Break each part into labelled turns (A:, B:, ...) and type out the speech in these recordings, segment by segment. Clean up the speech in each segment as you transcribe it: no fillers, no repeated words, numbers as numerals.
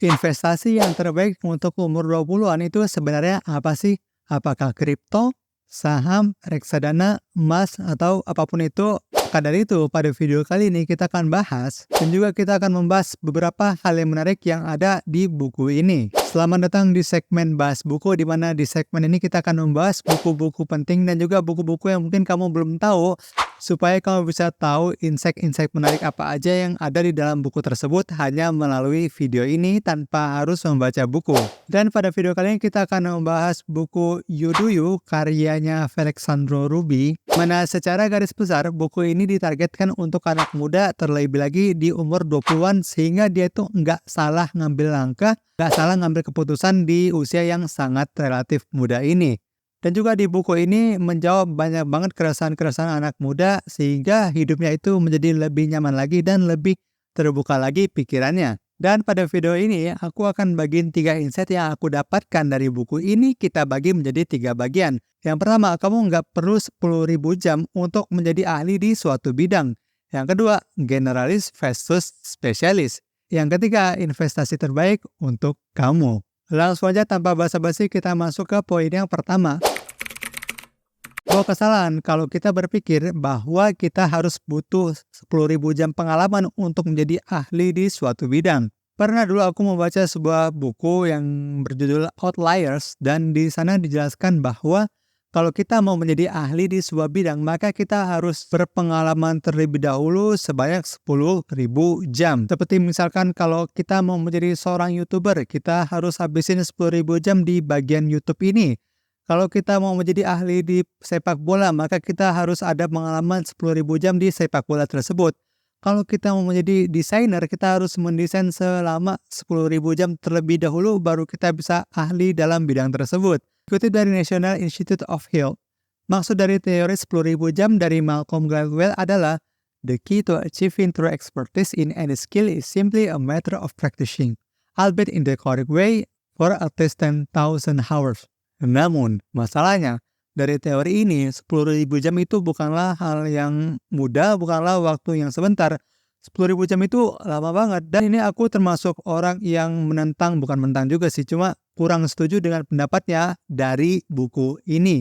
A: Investasi yang terbaik untuk umur 20-an itu sebenarnya apa sih? Apakah kripto, saham, reksadana, emas, atau apapun itu? Maka dari itu, pada video kali ini kita akan bahas dan juga kita akan membahas beberapa hal yang menarik yang ada di buku ini. Selamat datang di segmen Bahas Buku, di mana di segmen ini kita akan membahas buku-buku penting dan juga buku-buku yang mungkin kamu belum tahu, supaya kamu bisa tahu insight-insight menarik apa aja yang ada di dalam buku tersebut hanya melalui video ini tanpa harus membaca buku. Dan pada video kali ini kita akan membahas buku You Do You karyanya Felixandro Ruby, mana secara garis besar buku ini ditargetkan untuk anak muda terlebih lagi di umur 20-an, sehingga dia tuh nggak salah ngambil langkah, nggak salah ngambil keputusan di usia yang sangat relatif muda ini. Dan juga di buku ini menjawab banyak banget keresahan-keresahan anak muda sehingga hidupnya itu menjadi lebih nyaman lagi dan lebih terbuka lagi pikirannya. Dan pada video ini aku akan bagiin 3 insight yang aku dapatkan dari buku ini, kita bagi menjadi 3 bagian. Yang pertama, kamu nggak perlu 10.000 jam untuk menjadi ahli di suatu bidang. Yang kedua, generalis versus spesialis. Yang ketiga, investasi terbaik untuk kamu. Langsung aja tanpa basa-basi kita masuk ke poin yang pertama. Bahwa kesalahan kalau kita berpikir bahwa kita harus butuh 10.000 jam pengalaman untuk menjadi ahli di suatu bidang. Pernah dulu aku membaca sebuah buku yang berjudul Outliers, dan di sana dijelaskan bahwa kalau kita mau menjadi ahli di sebuah bidang, maka kita harus berpengalaman terlebih dahulu sebanyak 10.000 jam. Seperti misalkan kalau kita mau menjadi seorang YouTuber, kita harus habisin 10.000 jam di bagian YouTube ini. Kalau kita mau menjadi ahli di sepak bola, maka kita harus ada pengalaman 10.000 jam di sepak bola tersebut. Kalau kita mau menjadi desainer, kita harus mendesain selama 10.000 jam terlebih dahulu, baru kita bisa ahli dalam bidang tersebut. Dikutip dari National Institute of Health, maksud dari teori 10.000 jam dari Malcolm Gladwell adalah the key to achieving true expertise in any skill is simply a matter of practicing, albeit in the correct way, for at least 10,000 hours. Namun, masalahnya, dari teori ini, 10.000 jam itu bukanlah hal yang mudah, bukanlah waktu yang sebentar. 10.000 jam itu lama banget. Dan ini aku termasuk orang yang menentang, bukan menentang juga sih, cuma kurang setuju dengan pendapatnya dari buku ini.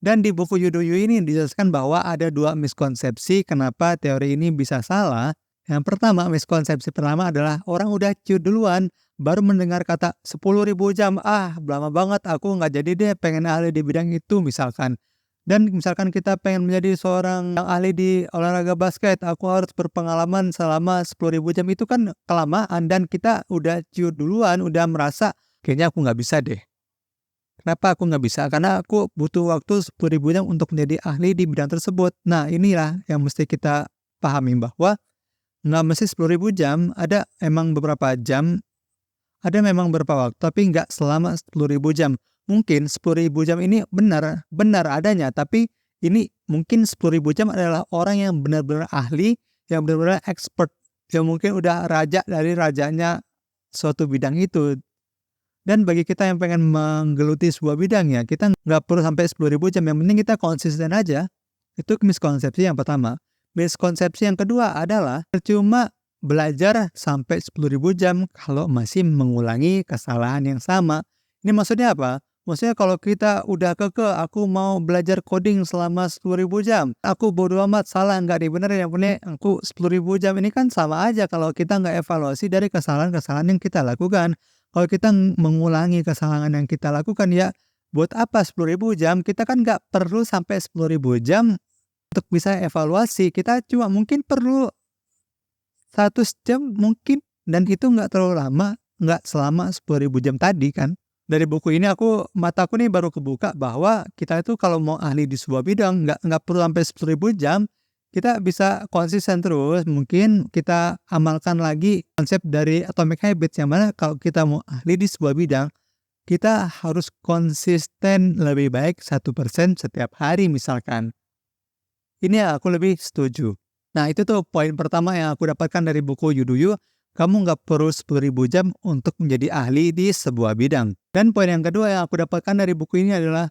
A: Dan di buku You Do You ini dijelaskan bahwa ada 2 miskonsepsi kenapa teori ini bisa salah. Yang pertama, miskonsepsi pertama adalah orang udah ciut duluan, baru mendengar kata 10.000 jam, lama banget, aku nggak jadi deh pengen ahli di bidang itu misalkan. Dan misalkan kita pengen menjadi seorang yang ahli di olahraga basket, aku harus berpengalaman selama 10.000 jam, itu kan kelamaan dan kita udah ciut duluan, udah merasa kayaknya aku nggak bisa deh. Kenapa aku nggak bisa? Karena aku butuh waktu 10.000 jam untuk menjadi ahli di bidang tersebut. Nah, inilah yang mesti kita pahami bahwa nggak mesti 10.000 jam, ada emang beberapa jam, ada memang beberapa waktu, tapi nggak selama 10.000 jam. Mungkin 10.000 jam ini benar adanya, tapi ini mungkin 10.000 jam adalah orang yang benar-benar ahli, yang benar-benar expert, yang mungkin udah raja dari rajanya suatu bidang itu. Dan bagi kita yang pengen menggeluti sebuah bidang ya, kita nggak perlu sampai 10.000 jam, yang penting kita konsisten aja. Itu miskonsepsi yang pertama. Miskonsepsi yang kedua adalah percuma belajar sampai 10.000 jam kalau masih mengulangi kesalahan yang sama. Ini maksudnya apa? Maksudnya kalau kita udah kekeh, aku mau belajar coding selama 10.000 jam. Aku bodo amat, salah nggak bener, yang penting aku 10.000 jam. Ini kan sama aja kalau kita nggak evaluasi dari kesalahan-kesalahan yang kita lakukan. Kalau kita mengulangi kesalahan yang kita lakukan, ya buat apa 10.000 jam? Kita kan nggak perlu sampai 10.000 jam untuk bisa evaluasi. Kita cuma mungkin perlu 100 jam mungkin, dan itu nggak terlalu lama, nggak selama 10.000 jam tadi kan. Dari buku ini mataku nih baru kebuka bahwa kita itu kalau mau ahli di sebuah bidang nggak perlu sampai 10.000 jam. Kita bisa konsisten terus. Mungkin kita amalkan lagi konsep dari Atomic Habits, yang mana kalau kita mau ahli di sebuah bidang, kita harus konsisten lebih baik 1% setiap hari misalkan. Ini aku lebih setuju. Nah, itu tuh poin pertama yang aku dapatkan dari buku You Do You. Kamu nggak perlu 10.000 jam untuk menjadi ahli di sebuah bidang. Dan poin yang kedua yang aku dapatkan dari buku ini adalah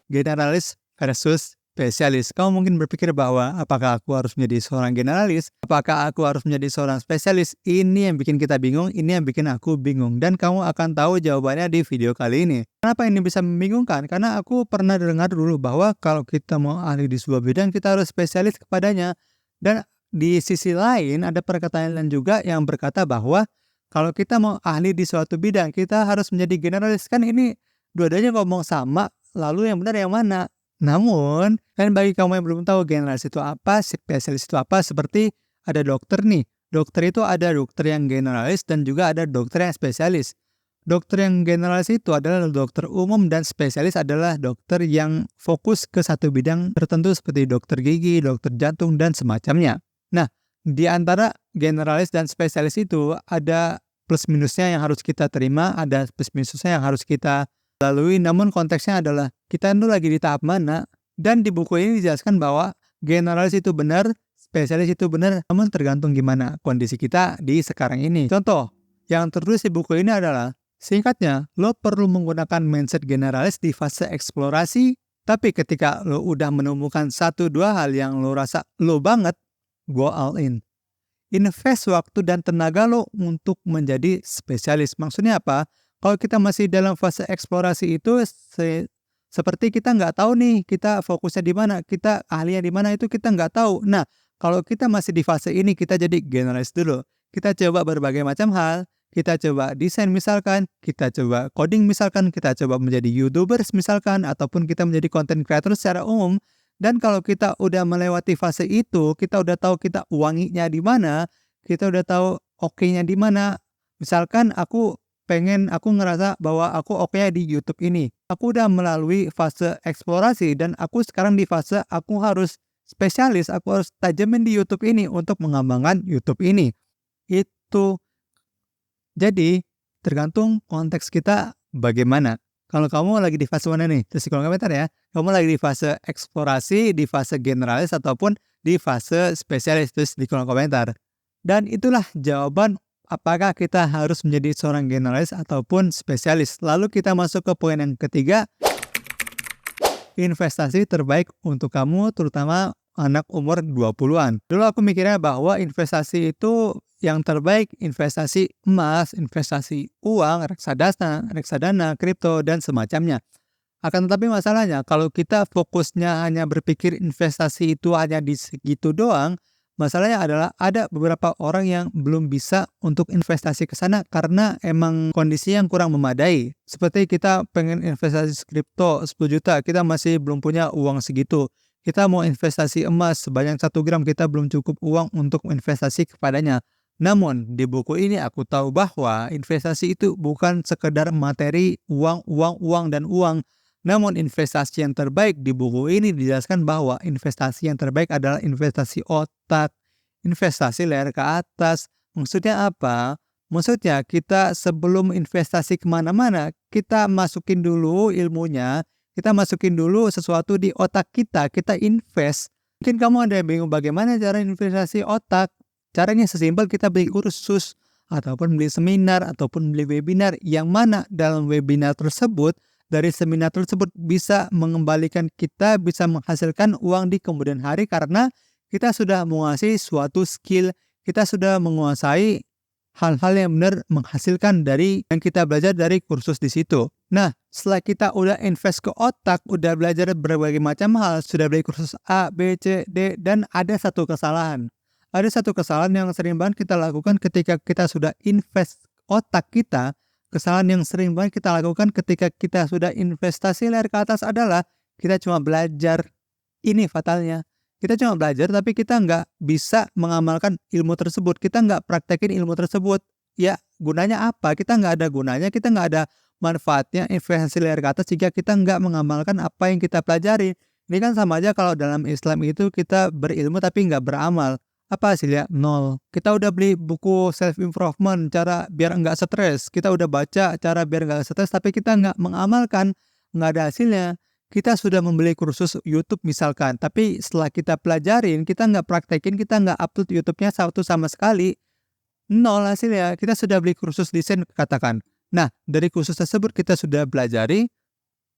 A: generalis versus spesialis. Kamu mungkin berpikir bahwa apakah aku harus menjadi seorang generalis? Apakah aku harus menjadi seorang spesialis? Ini yang bikin kita bingung, ini yang bikin aku bingung. Dan kamu akan tahu jawabannya di video kali ini. Kenapa ini bisa membingungkan? Karena aku pernah dengar dulu bahwa kalau kita mau ahli di sebuah bidang, kita harus spesialis kepadanya. Dan di sisi lain ada perkataan lain juga yang berkata bahwa kalau kita mau ahli di suatu bidang, kita harus menjadi generalis. Kan ini dua-duanya ngomong sama, lalu yang benar yang mana? Namun, kan bagi kamu yang belum tahu generalis itu apa, spesialis itu apa, seperti ada dokter nih. Dokter itu ada dokter yang generalis dan juga ada dokter yang spesialis. Dokter yang generalis itu adalah dokter umum dan spesialis adalah dokter yang fokus ke satu bidang tertentu seperti dokter gigi, dokter jantung, dan semacamnya. Nah, di antara generalis dan spesialis itu ada plus minusnya yang harus kita terima, ada plus minusnya yang harus kita lalui, namun konteksnya adalah kita itu lagi di tahap mana. Dan di buku ini dijelaskan bahwa generalis itu benar, spesialis itu benar, namun tergantung gimana kondisi kita di sekarang ini. Contoh yang tertulis di buku ini adalah, singkatnya, lo perlu menggunakan mindset generalis di fase eksplorasi, tapi ketika lo udah menemukan 1-2 hal yang lo rasa lo banget, go all in. Invest waktu dan tenaga lo untuk menjadi spesialis. Maksudnya apa? Kalau kita masih dalam fase eksplorasi itu seperti kita nggak tahu nih kita fokusnya di mana, kita ahlinya di mana itu kita nggak tahu. Nah, kalau kita masih di fase ini kita jadi generalis dulu. Kita coba berbagai macam hal, kita coba desain misalkan, kita coba coding misalkan, kita coba menjadi YouTubers misalkan, ataupun kita menjadi content creator secara umum. Dan kalau kita udah melewati fase itu, kita udah tahu kita wanginya di mana, kita udah tahu oke-nya di mana. Misalkan aku ngerasa bahwa aku oke di YouTube ini. Aku udah melalui fase eksplorasi dan aku sekarang di fase aku harus spesialis, aku harus tajamin di YouTube ini untuk mengembangkan YouTube ini. Itu. Jadi, tergantung konteks kita bagaimana. Kalau kamu lagi di fase mana nih? Terus di kolom komentar ya. Kamu lagi di fase eksplorasi, di fase generalis, ataupun di fase spesialis. Terus di kolom komentar. Dan itulah jawaban apakah kita harus menjadi seorang generalis ataupun spesialis. Lalu kita masuk ke poin yang ketiga. Investasi terbaik untuk kamu, terutama anak umur 20-an. Dulu aku mikirnya bahwa investasi itu yang terbaik investasi emas, investasi uang, reksadana, kripto, dan semacamnya. Akan tetapi masalahnya, kalau kita fokusnya hanya berpikir investasi itu hanya di segitu doang, masalahnya adalah ada beberapa orang yang belum bisa untuk investasi ke sana karena emang kondisi yang kurang memadai. Seperti kita pengen investasi kripto 10 juta, kita masih belum punya uang segitu. Kita mau investasi emas sebanyak 1 gram, kita belum cukup uang untuk investasi kepadanya. Namun, di buku ini aku tahu bahwa investasi itu bukan sekedar materi, uang, dan uang. Namun, investasi yang terbaik di buku ini dijelaskan bahwa investasi yang terbaik adalah investasi otak, investasi layar ke atas. Maksudnya apa? Maksudnya kita sebelum investasi kemana-mana, kita masukin dulu ilmunya, kita masukin dulu sesuatu di otak kita invest. Mungkin kamu ada yang bingung bagaimana cara investasi otak. Caranya sesimpel kita beli kursus, ataupun beli seminar, ataupun beli webinar, yang mana dalam webinar tersebut, dari seminar tersebut bisa mengembalikan kita, bisa menghasilkan uang di kemudian hari karena kita sudah menguasai suatu skill, kita sudah menguasai hal-hal yang benar menghasilkan dari yang kita belajar dari kursus di situ. Nah, setelah kita udah invest ke otak, udah belajar berbagai macam hal, sudah beli kursus A, B, C, D, dan ada satu kesalahan. Ada satu kesalahan yang sering banget kita lakukan ketika kita sudah invest otak kita. Kesalahan yang sering banget kita lakukan ketika kita sudah investasi layar ke atas adalah kita cuma belajar. Ini fatalnya. Kita cuma belajar tapi kita nggak bisa mengamalkan ilmu tersebut. Kita nggak praktekin ilmu tersebut. Ya, gunanya apa? Kita nggak ada gunanya, kita nggak ada manfaatnya investasi layar ke atas jika kita nggak mengamalkan apa yang kita pelajari. Ini kan sama aja kalau dalam Islam itu kita berilmu tapi nggak beramal. Apa hasilnya? Nol. Kita udah beli buku self improvement, cara biar nggak stres. Kita udah baca cara biar nggak stres, tapi kita nggak mengamalkan, nggak ada hasilnya. Kita sudah membeli kursus YouTube misalkan, tapi setelah kita pelajarin, kita nggak praktekin, kita nggak upload YouTube-nya satu sama sekali, nol hasilnya. Kita sudah beli kursus desain katakan. Nah, dari kursus tersebut kita sudah belajari,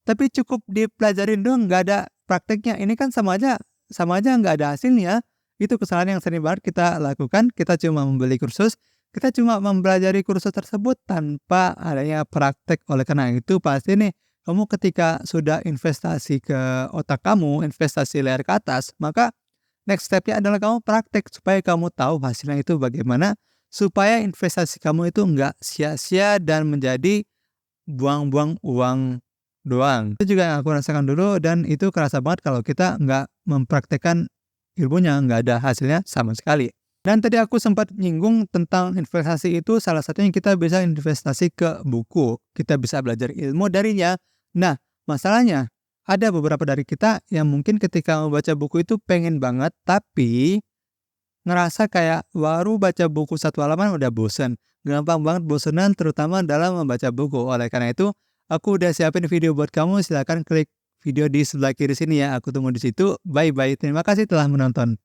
A: tapi cukup dipelajarin doang, nggak ada prakteknya. Ini kan sama aja nggak ada hasilnya. Itu kesalahan yang sering banget kita lakukan, kita cuma membeli kursus, kita cuma mempelajari kursus tersebut tanpa adanya praktek. Oleh karena itu pasti nih, kamu ketika sudah investasi ke otak kamu, investasi layar ke atas, maka next step-nya adalah kamu praktek supaya kamu tahu hasilnya itu bagaimana, supaya investasi kamu itu nggak sia-sia dan menjadi buang-buang uang doang. Itu juga yang aku rasakan dulu dan itu kerasa banget kalau kita nggak mempraktekkan ilmunya, nggak ada hasilnya sama sekali. Dan tadi aku sempat nyinggung tentang investasi itu salah satunya kita bisa investasi ke buku. Kita bisa belajar ilmu darinya. Nah, masalahnya ada beberapa dari kita yang mungkin ketika membaca buku itu pengen banget, tapi ngerasa kayak baru baca buku satu halaman udah bosen. Gampang banget bosenan terutama dalam membaca buku. Oleh karena itu, aku udah siapin video buat kamu. Silahkan klik video di sebelah kiri sini ya. Aku tunggu di situ. Bye-bye. Terima kasih telah menonton.